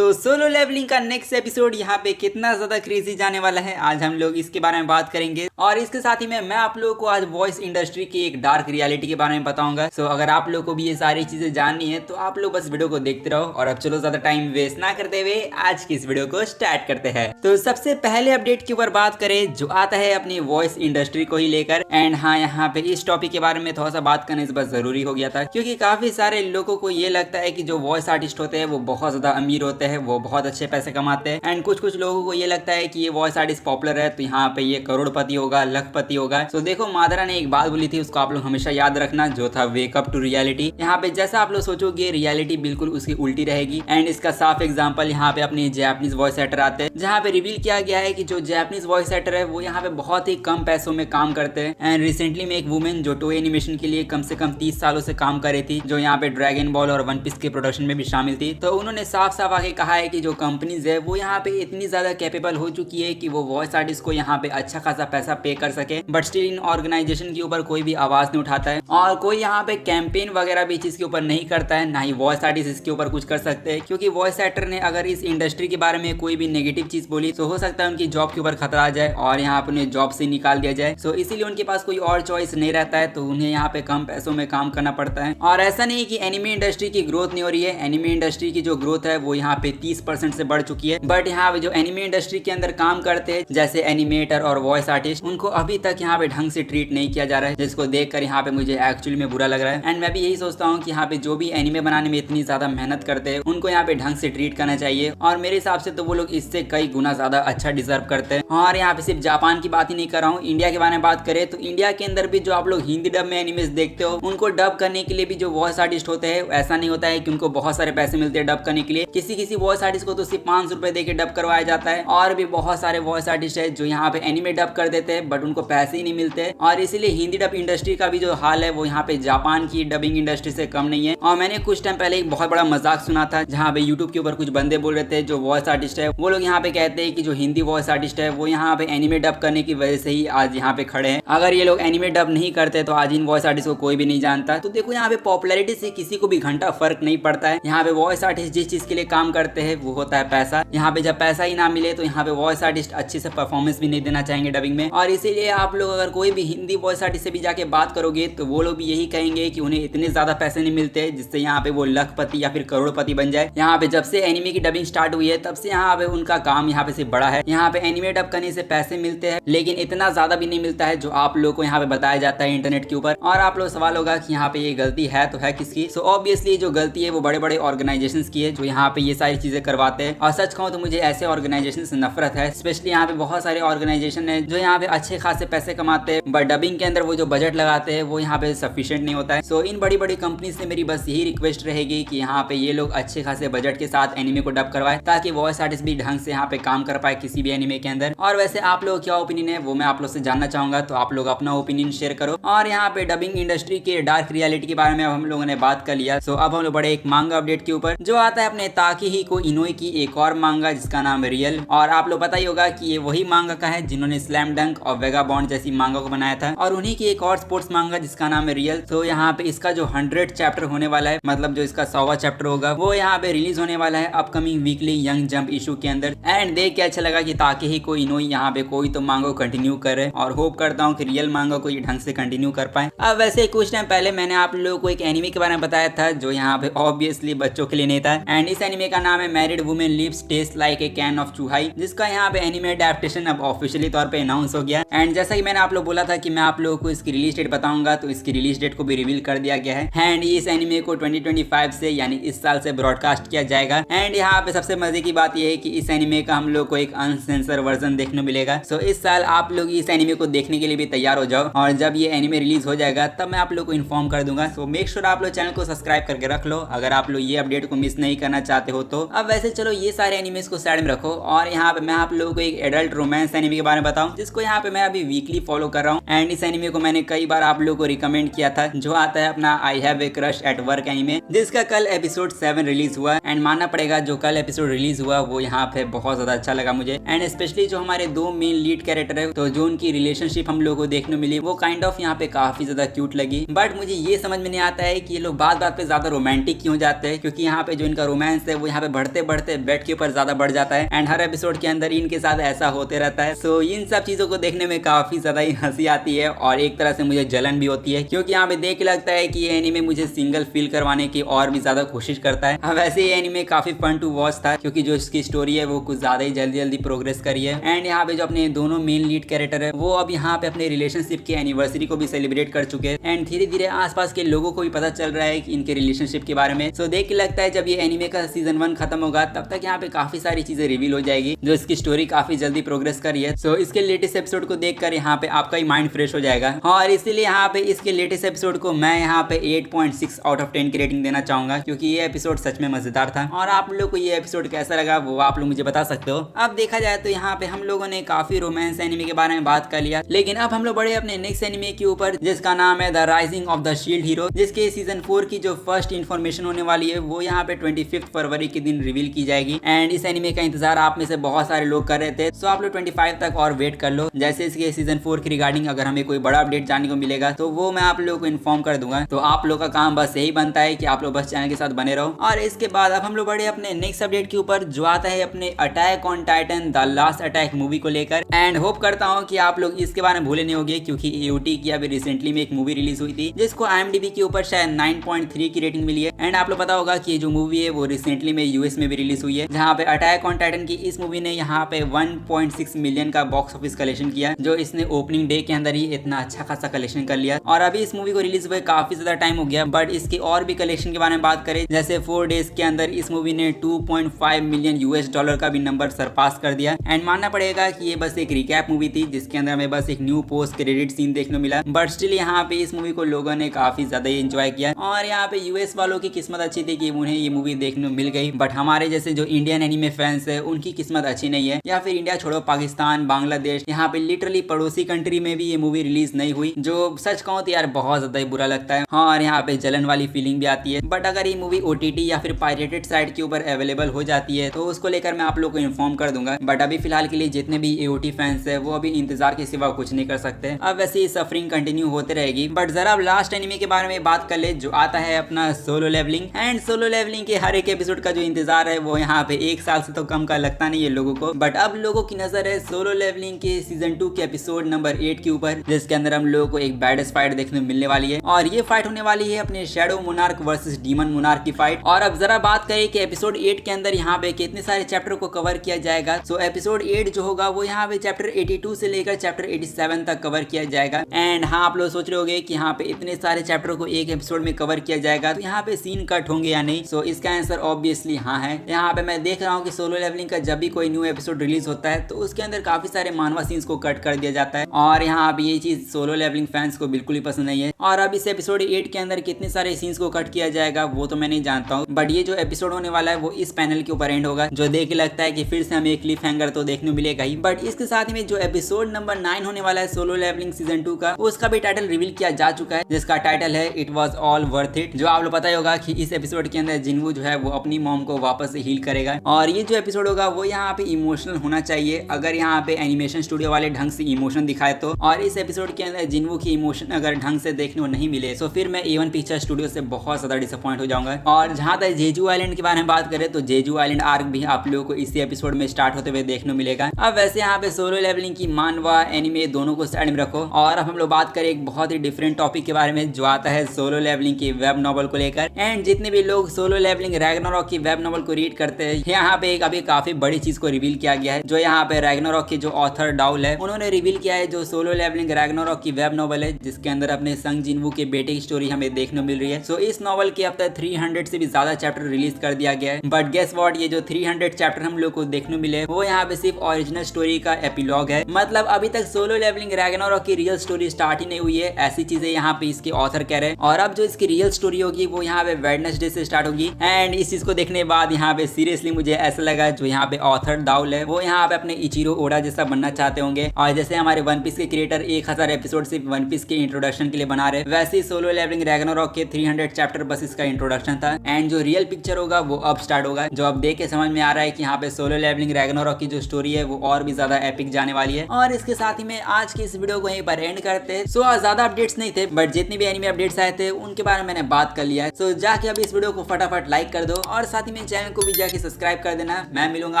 तो solo levelling का next episode यहाँ पे कितना ज्यादा क्रेजी जाने वाला है, आज हम लोग इसके बारे में बात करेंगे। और इसके साथ ही में मैं आप लोगों को आज वॉइस इंडस्ट्री की एक डार्क रियलिटी के बारे में बताऊंगा। सो अगर आप लोगों को भी ये सारी चीजें जाननी है तो आप लोग बस वीडियो को देखते रहो। और अब चलो ज्यादा टाइम वेस्ट ना करते हुए आज की इस वीडियो को स्टार्ट करते हैं। तो सबसे पहले अपडेट के ऊपर बात करें जो आता है अपनी वॉइस इंडस्ट्री को ही लेकर। एंड हाँ, यहाँ पे इस टॉपिक के बारे में थोड़ा सा बात करने से बस जरूरी हो गया था, क्योंकि काफी सारे लोगों को ये लगता है कि जो वॉइस आर्टिस्ट होते हैं वो बहुत ज्यादा अमीर होते हैं, वो बहुत अच्छे पैसे कमाते हैं। एंड कुछ लोगों को ये लगता है कि ये वॉइस आर्टिस्ट पॉपुलर है तो यहाँ पे ये करोड़पति होगा, लखपति होगा। तो देखो, मादरा ने एक बात बोली थी, उसको आप लोग हमेशा याद रखना, जो था वेकअप टू रियलिटी। यहाँ पे जैसा आप लोग सोचोगे रियलिटी बिल्कुल उसकी उल्टी रहेगी। एंड इसका साफ एग्जांपल यहाँ पे अपने जापानीज वॉइस एक्टर आते हैं, जहाँ पे रिवील किया गया है कि जो जापानीज वॉइस एक्टर है वो यहाँ पे बहुत ही कम पैसों में काम करते हैं। एंड रिसेंटली में एक वुमेन जो टोय एनिमेशन के लिए कम से कम 30 सालों से काम कर रही थी, जो यहाँ पे ड्रैगन बॉल और वन पीस के प्रोडक्शन में भी शामिल थी, तो उन्होंने साफ साफ आगे कहा है कि जो कंपनीज है वो यहाँ पे इतनी ज्यादा कैपेबल हो चुकी है कि वो वॉइस आर्टिस्ट को यहाँ पे अच्छा खासा पैसा पे कर सके, बट स्टिल इन ऑर्गेनाइजेशन के ऊपर कोई भी आवाज नहीं उठाता है और कोई यहाँ पे कैंपेन वगैरह भी चीज के ऊपर नहीं करता है, ना ही वॉइस आर्टिस्ट इसके ऊपर कुछ कर सकते हैं। क्योंकि वॉइस एक्टर ने अगर इस इंडस्ट्री के बारे में कोई भी नेगेटिव चीज बोली तो हो सकता है उनकी जॉब के ऊपर खतरा आ जाए और यहाँ पे उन्हें जॉब से निकाल दिया जाए। सो इसीलिए उनके पास कोई और चॉइस नहीं रहता है, तो उन्हें यहाँ पे कम पैसों में काम करना पड़ता है। और ऐसा नहीं कि एनिमे इंडस्ट्री की ग्रोथ नहीं हो रही है, एनिमे इंडस्ट्री की जो ग्रोथ है वो यहाँ पे 30% से बढ़ चुकी है। बट यहाँ पे जो एनिमे इंडस्ट्री के अंदर काम करते हैं जैसे एनिमेटर और वॉइस आर्टिस्ट, उनको अभी तक यहाँ पे ढंग से ट्रीट नहीं किया जा रहा है, जिसको देखकर यहाँ पे मुझे एक्चुअली में बुरा लग रहा है। एंड मैं भी यही सोचता हूँ कि यहाँ पे जो भी एनिमे बनाने में इतनी ज्यादा मेहनत करते हैं उनको यहाँ पे ढंग से ट्रीट करना चाहिए। और मेरे हिसाब से तो वो लोग इससे कई गुना ज्यादा अच्छा डिजर्व करते हैं। और यहाँ पे सिर्फ जापान की बात ही नहीं कर रहा हूँ, इंडिया के बारे में बात करें तो इंडिया के अंदर भी जो आप लोग हिंदी डब में एनिमेस देखते हो, उनको डब करने के लिए भी जो वॉइस आर्टिस्ट होते हैं, ऐसा नहीं होता है कि उनको बहुत सारे पैसे मिलते हैं डब करने के लिए। किसी वॉइस आर्टिस्ट को तो सिर्फ 500 रुपए देके डब करवाया जाता है। और भी बहुत सारे वॉइस आर्टिस्ट है जो यहाँ पे एनिमे डब कर देते हैं बट उनको पैसे ही नहीं मिलते। और इसीलिए हिंदी डब इंडस्ट्री का भी जो हाल है वो यहाँ पे जापान की डबिंग इंडस्ट्री से कम नहीं है। और मैंने कुछ टाइम पहले एक बहुत बड़ा मजाक सुना था, जहाँ पे यूट्यूब के ऊपर कुछ बंदे बोल रहे थे जो वॉइस आर्टिस्ट है, वो लोग यहाँ पे कहते हैं कि जो हिंदी वॉइस आर्टिस्ट है वो यहाँ पे एनिमे डब करने की वजह से ही आज यहाँ पे खड़े हैं। अगर ये लोग एनिमे डब नहीं करते तो आज इन वॉइस आर्टिस्ट को कोई भी नहीं जानता। तो देखो, यहाँ पे पॉपुलैरिटी से किसी को भी घंटा फर्क नहीं पड़ता है। यहाँ पे वॉइस आर्टिस्ट जिस चीज के लिए काम करते हैं वो होता है पैसा। यहाँ पे जब पैसा ही ना मिले तो यहाँ पे वॉइस आर्टिस्ट अच्छे से परफॉर्मेंस भी नहीं देना चाहेंगे डबिंग में। और इसीलिए आप लोग अगर कोई भी हिंदी वॉइस आर्टिस्ट से भी जाके बात करोगे तो वो लोग भी यही कहेंगे कि उन्हें इतने ज्यादा पैसे नहीं मिलते जिससे यहाँ पे वो लखपति या फिर करोड़पति बन जाए। यहाँ पे जब से एनिमे की डबिंग स्टार्ट हुई है तब से यहाँ पे उनका काम यहाँ पे सिर्फ बड़ा है। यहाँ पे एनिमे डब करने से पैसे मिलते हैं, लेकिन इतना ज्यादा भी नहीं मिलता है जो आप लोग को यहाँ पे बताया जाता है इंटरनेट के ऊपर। और आप लोग सवाल होगा कि यहाँ पे ये गलती है तो है किसकी? सो ऑब्वियसली जो गलती है वो बड़े बड़े ऑर्गेनाइजेशंस की है जो यहाँ पे ये सारी चीजें करवाते हैं। और सच कहूँ तो मुझे ऐसे ऑर्गेनाइजेशन से नफरत है। स्पेशली यहाँ पे बहुत सारे ऑर्गेनाइजेशन है जो यहाँ पे अच्छे खासे पैसे कमाते हैं बट डबिंग के अंदर वो जो बजट लगाते हैं वो यहाँ पे सफिशिएंट नहीं होता है। सो इन बड़ी बड़ी कंपनी से मेरी बस यही रिक्वेस्ट रहेगी कि यहाँ पे ये लोग अच्छे खासे बजट के साथ एनिमे को डब करवाए, ताकि वॉइस आर्टिस्ट भी ढंग से यहाँ पे काम कर पाए किसी भी एनिमे के अंदर। और वैसे आप लोग क्या ओपिनियन है वो मैं आप लोग से जानना चाहूंगा, तो आप लोग अपना ओपिनियन शेयर करो। और यहाँ पे डबिंग इंडस्ट्री के डार्क रियलिटी के बारे में हम लोगों ने बात कर लिया। सो अब हम लोग बड़े एक मांगा अपडेट के ऊपर, जो आता है अपने ताकेहिको इनोई की एक और मांगा जिसका नाम है रियल। और आप लोग पता ही होगा कि ये वही मांगा का है जिन्होंने स्लैम डंक और वेगाबॉन्ड जैसी मांगा को बनाया था, और उन्हीं की एक और स्पोर्ट्स मांगा जिसका नाम है रियल। तो यहाँ पे इसका जो 100 चैप्टर होने वाला है, मतलब जो इसका 100वां चैप्टर होगा, वो यहाँ पे रिलीज होने वाला है upcoming weekly young jump issue के अंदर। एंड देख के अच्छा लगा कि ताकेहिको इनोई यहाँ पे कोई तो मांगा को कंटिन्यू करे, और होप करता हूँ कि रियल मांगा को ये ढंग से कंटिन्यू कर पाए। अब वैसे कुछ टाइम पहले मैंने आप लोगों को एक एनिमे के बारे में बताया था जो यहाँ पे ऑब्वियसली बच्चों के लिए नहीं था। एंड इस एनिमे का नाम है married women lives taste like a can of chuhai, जिसका यहाँ पे एनिमे अडैप्टेशन अब ऑफिशियली तौर पे अनाउंस हो गया। एंड जैसा कि मैंने आप लोग बोला था कि मैं आप लोगों को इसकी रिलीज डेट बताऊंगा, तो इसकी रिलीज डेट को भी रिवील कर दिया गया है। एंड इस एनिमे को 2025 से यानी इस साल से ब्रॉडकास्ट किया जाएगा। एंड यहाँ पे सबसे मजे की बात यह है कि इस एनिमे का हम लोग को एक अनसेंसर वर्जन देखने मिलेगा। सो इस साल आप लोग इस एनिमे को देखने के लिए भी तैयार हो जाओ, और जब ये एनिमे रिलीज हो जाएगा तब मैं आप लोग को इन्फॉर्म कर दूंगा। सो मेक श्योर आप लोग चैनल को सब्सक्राइब करके रख लो अगर आप लोग ये अपडेट को मिस नहीं करना चाहते हो तो। अब वैसे चलो ये सारे एनिमेस को साइड में रखो, और यहाँ पे मैं आप लोगों को एक एडल्ट रोमांस एनिमे के बारे में बताऊं जिसको यहाँ पे मैं अभी वीकली फॉलो कर रहा हूँ। एंड इस एनिमे को मैंने कई बार आप लोगों को रिकमेंड किया था, जो आता है अपना I have a crush at work anime, जिसका कल एपिसोड 7 रिलीज हुआ। एंड मानना पड़ेगा जो कल एपिसोड रिलीज हुआ वो यहाँ पे बहुत ज्यादा अच्छा लगा मुझे। एंड स्पेशली जो हमारे दो मेन लीड कैरेक्टर है, तो जो उनकी रिलेशनशिप हम लोग को देखने मिली वो काइंड ऑफ यहाँ पे काफी ज्यादा क्यूट लगी। बट मुझे ये समझ में नहीं आता है कि ये लोग बात बात पे ज्यादा रोमांटिक क्यों जाते हैं, क्योंकि यहाँ पे जो इनका रोमांस है वो यहाँ पे बढ़ते बढ़ते बेड के ऊपर ज्यादा बढ़ जाता है एंड हर एपिसोड के अंदर इनके साथ ऐसा होते रहता है। सो इन सब चीजों को देखने में काफी ज्यादा ही हंसी आती है और एक तरह से मुझे जलन भी होती है, क्योंकि यहाँ पे देख के लगता है कि ये एनीमे मुझे सिंगल फील करवाने की और भी ज्यादा कोशिश करता है। अब वैसे ये एनीमे काफी फन टू वॉच था, क्योंकि जो इसकी स्टोरी है वो कुछ ज्यादा ही जल्दी जल्दी प्रोग्रेस करी है एंड यहाँ पे जो अपने दोनों मेन लीड कैरेक्टर है वो अब यहाँ पे अपने रिलेशनशिप की एनिवर्सरी को भी सेलिब्रेट कर चुके हैं एंड धीरे धीरे आसपास के लोगों को भी पता चल रहा है कि इनके रिलेशनशिप के बारे में। सो देख के लगता है जब ये एनीमे का सीजन 1 खत्म होगा तब तक यहाँ पे काफी सारी चीजें रिवील हो जाएगी, जो इसकी स्टोरी काफी जल्दी प्रोग्रेस करी है। सो इसके लेटेस्ट एपिसोड को देखकर यहाँ पे आपका ही माइंड फ्रेश हो जाएगा और इसीलिए यहाँ पे इसके लेटेस्ट एपिसोड को मैं यहाँ पे 8.6 आउट ऑफ 10 की रेटिंग देना चाहूंगा, क्योंकि ये एपिसोड सच में मजेदार था। और आप लोग को ये एपिसोड कैसा लगा वो आप लोग मुझे बता सकते हो। अब देखा जाए तो यहाँ पे हम लोगों ने काफी रोमांस एनिमे के बारे में बात कर लिया, लेकिन अब हम लोग बड़े अपने नेक्स्ट एनिमे के ऊपर, जिसका नाम है the rising of the shield hero, जिसके सीजन 4 की जो फर्स्ट इन्फॉर्मेशन होने वाली है वो यहाँ पे 25 फरवरी के दिन रिवील की जाएगी एंड इस एनिमे का इंतजार आप में से बहुत सारे लोग कर रहे थे। सो आप लोग 25 तक और वेट कर लो। जैसे इसके सीजन 4 की रिगार्डिंग अगर हमें कोई बड़ा अपडेट जानने को मिलेगा तो वो मैं आप लोगों को इन्फॉर्म कर दूंगा। तो आप लोग का काम बस यही बनता है कि आप लोग बस चैनल के साथ बने रहो। और इसके बाद अब हम लोग बड़े अपने नेक्स्ट अपडेट के ऊपर, जो आता है अपने attack on Titan the last attack movie को लेकर एंड होप करता हूँ कि आप लोग इसके बारे में भूले नहीं होंगे, क्योंकि AOT की अभी रिसेंटली में एक मूवी रिलीज हुई थी जिसको IMDb के ऊपर शायद 9.3 की रेटिंग मिली है एंड आप लोग पता होगा कि जो मूवी है वो रिसेंटली में US में भी रिलीज हुई है, जहाँ पे अटैक ऑन टाइटन की इस मूवी ने यहाँ पे 1.6 मिलियन का बॉक्स ऑफिस कलेक्शन किया, जो इसने ओपनिंग डे के अंदर ही इतना अच्छा खासा कलेक्शन कर लिया। और अभी इस मूवी को रिलीज हुए काफी ज्यादा टाइम हो गया, बट इसके और भी कलेक्शन के बारे में बात करें, जैसे 4 डेज के अंदर इस मूवी ने 2.5 मिलियन US का भी नंबर सरपास कर दिया एंड मानना पड़ेगा कि ये बस एक रिकैप मूवी थी जिसके अंदर हमें बस एक न्यू पोस्ट क्रेडिट सीन देखने को मिला, बट स्टिल यहाँ पे इस मूवी को लोगों ने काफी ज्यादा एंजॉय किया। और यहाँ पे US वालों की किस्मत अच्छी थी कि उन्हें ये मूवी देखने को मिल गई, बट हमारे जैसे जो इंडियन एनिमे फैंस है उनकी किस्मत अच्छी नहीं है, या फिर इंडिया छोड़ो पाकिस्तान, बांग्लादेश, यहाँ पे लिटरली पड़ोसी कंट्री में भी ये मूवी रिलीज नहीं हुई, जो सच कहूँ तो यार बहुत ज्यादा ही बुरा लगता है। हाँ, और यहाँ पे जलन वाली फीलिंग भी आती है, बट अगर ये मूवी OTT या फिर पायरेटेड साइट के ऊपर अवेलेबल हो जाती है तो उसको लेकर मैं आप लोग को इन्फॉर्म कर दूंगा। बट अभी फिलहाल के लिए जितने भी AOT फैंस है वो अभी इंतजार के सिवा कुछ नहीं कर सकते। अब वैसे सफरिंग कंटिन्यू होते रहेगी, बट जरा अब लास्ट एनिमे के बारे में बात कर ले, जो आता है अपना solo levelling and solo levelling के हर एक एपिसोड का जो इंतजार है वो यहाँ पे 1 साल से तो कम का लगता नहीं है लोगों को, बट अब लोगों की नजर है सोलो लेवलिंग के सीजन 2 के एपिसोड नंबर 8 के ऊपर, जिसके अंदर हम लोगों को एक बैडेस्ट फाइट देखने को मिलने वाली है और ये फाइट होने वाली है अपने shadow monarch versus demon monarch की फाइट। और अब जरा बात करें कि एपिसोड 8 के अंदर यहाँ पे कितने सारे चैप्टर को कवर किया जाएगा। सो एपिसोड 8 जो होगा वो यहाँ पे चैप्टर 82 से लेकर चैप्टर 87 तक कवर किया जाएगा एंड हाँ, आप लोग सोच रहे होंगे कि यहाँ पे इतने सारे चैप्टर को एक एपिसोड में कवर किया जाएगा तो यहाँ पे सीन कट होंगे या नहीं। सो इसका आंसर ऑब्वियसली हाँ है। यहाँ पे मैं देख रहा हूँ कि सोलो लेवलिंग का जब भी कोई न्यू एपिसोड रिलीज होता है तो उसके अंदर काफी सारे मानवा सीन्स को कट कर दिया जाता है और यहाँ पे ये चीज सोलो लेवलिंग फैंस को बिल्कुल ही पसंद नहीं है। और अब इस एपिसोड 8 के अंदर कितने सारे सीन्स को कट किया जाएगा वो तो मैं नहीं जानता हूँ, बट ये जो एपिसोड होने वाला है वो इस पैनल के ऊपर एंड होगा, जो देख के लगता है कि फिर से हमें एक क्लिफ हैंगर तो देखने मिलेगा ही। बट इसके साथ ही में जो एपिसोड नंबर 9 होने वाला है सोलो लेवलिंग सीजन 2 का, उसका भी टाइटल रिवील किया जा चुका है, जिसका टाइटल है it was all worth it. जो आप लोग पता ही होगा कि इस एपिसोड के अंदर जिनवू जो है वो अपनी मॉम को वापस से हील करेगा और ये जो एपिसोड होगा वो यहाँ पे इमोशनल होना चाहिए, अगर यहाँ पे एनिमेशन स्टूडियो वाले ढंग से इमोशन दिखाए तो। और इस एपिसोड के अंदर जिनवू की इमोशन अगर ढंग से देखने को नहीं मिले तो फिर मैं A1 पिक्चर स्टूडियो से बहुत ज्यादा डिसअपॉइंट हो जाऊंगा। और जहां तक जेजू आइलैंड के बारे में बात करें तो जेजू आइलैंड आर्क भी आप लोगों को इसी एपिसोड में स्टार्ट होते हुए देखने को मिलेगा। अब वैसे यहाँ पे सोलो लेवलिंग की मानवा एनिमे दोनों को साइड में रखो और अब हम लोग बात करें एक बहुत ही डिफरेंट टॉपिक के बारे में, जो आता है सोलो लेवलिंग की वेब नॉवल को लेकर। एंड जितने भी लोग सोलो लेवलिंग रैग्नारॉक की वेब नॉवल को रीड करते हैं, यहाँ पे एक अभी काफी बड़ी चीज को रिवील किया गया है, जो यहाँ पे रैग्नारॉक के जो ऑथर डाउल है उन्होंने रिवील किया है, जो सोलो लेवलिंग रैग्नारॉक की वेब नॉवल है जिसके अंदर अपने संग जिनवू के बेटे की स्टोरी हमें देखने मिल रही है। सो इस नॉवल के अब तक 300 से भी ज्यादा चैप्टर रिलीज कर दिया गया है, बट गेस व्हाट, ये जो 300 चैप्टर हम लोग को देखने मिले वो यहाँ पे सिर्फ ओरिजिनल स्टोरी का एपिलॉग है। मतलब अभी तक सोलो लेवलिंग रैग्नारॉक की रियल स्टोरी स्टार्ट ही नहीं हुई है, ऐसी चीजें यहाँ पे इसके ऑथर कह रहे हैं। और अब जो इसकी रियल स्टोरी होगी वो यहाँ पे वेडनेसडे से स्टार्ट होगी। एंड इस चीज को देखने के बाद यहाँ पे सीरियसली मुझे ऐसा लगा जो यहाँ पे ऑथर डाउल है वो यहाँ पे अपने इचिरो ओडा जैसा बनना चाहते होंगे, और जैसे हमारे वन पीस के क्रिएटर 1000 एपिसोड सिर्फ वन पीस के इंट्रोडक्शन के लिए बना रहे, वैसे ही सोलो लेवलिंग रैग्नारॉक के 300 चैप्टर बस इसका इंट्रोडक्शन था। एंड जो रियल पिक्चर होगा वो अब स्टार्ट होगा, जो अब देख के समझ में आ रहा है कि यहाँ पे सोलो लेवलिंग रैग्नारॉक की जो स्टोरी है वो और भी ज्यादा एपिक जाने वाली है। और इसके साथ ही में आज की इस वीडियो को यहीं पर एंड करते हैं। सो ज्यादा अपडेट्स नहीं थे, बट जितने भी एनिमे अपडेट्स आए थे उनके बारे में मैंने बात कर लिया है। सो जाके अभी इस वीडियो को फटाफट लाइक कर दो और साथ ही ही में चैनल को भी जाके सब्सक्राइब कर देना। मैं मिलूंगा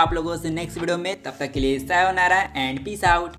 आप लोगों से नेक्स्ट वीडियो में, तब तक के लिए सायोनारा एंड पीस आउट।